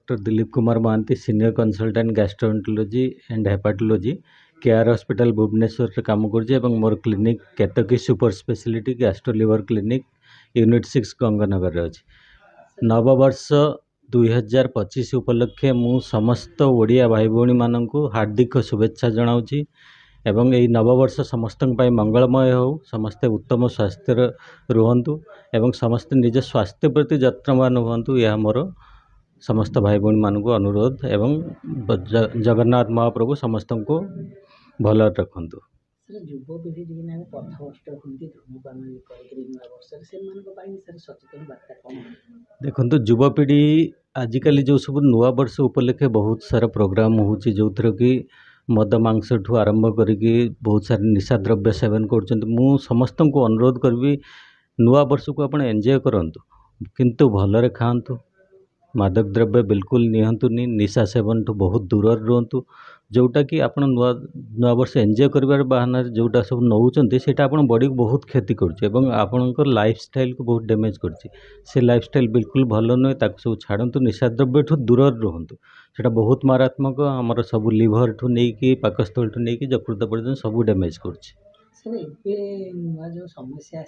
Doctor Dilip Kumar Mahanty senior consultant gastroenterology and hepatology KR hospital Bhubaneswar रे काम करुचे मोर clinic Ketaki super speciality gastro liver clinic unit 6 Ganganagar रे अछि। नववर्ष 2025 उपलक्षे मु समस्त ओडिया भाई भौणी माननकु हार्दिक शुभेच्छा जनाउछि एवं एई नववर्ष समस्तन पाई मंगलमय हो, समस्ते उत्तम स्वास्थ्य रुहंतु एवं समस्त निज स्वास्थ्य प्रति यत्नवान हुंतु यह मोर समस्त भाई भौणी मानकु अनुरोध एवं जगन्नाथ महाप्रभु समस्त को भल रखंतु। युवपीढ़ी पथभ्रष्ट होती धूमपान सचेतन बार्ता कौन? देखो युवपीढ़ी आजिकल जो सब नुआ वर्ष उपलक्षे बहुत सारा प्रोग्राम होची जो थर कि मद मांस ठू आरंभ करिकी बहुत सारे निशा द्रव्य सेवन कर समस्त को अनुरोध करी नुआ वर्ष को आप एंजॉय करंतु किंतु भलरे खातु मादक द्रव्य बिल्कुल निहंतुनी निशा सेवन ठू बहुत दूर रुहतु जोटा कि आप नुआ वर्ष एंजॉय कर बहाना जोटा सब नौकरी से बॉडी को बहुत क्षति कर लाइफस्टाइल को बहुत डैमेज कर लाइफस्टाइल बिल्कुल भल नुहे सब छाड़ू निशा द्रव्य ठू दूर रुहतु से बहुत मारात्मक आमर सब लिभर ठू नहीं पाकस्थल ठू नहीं यकृत पर्यटन सब डैमेज कर। सर, जो समस्या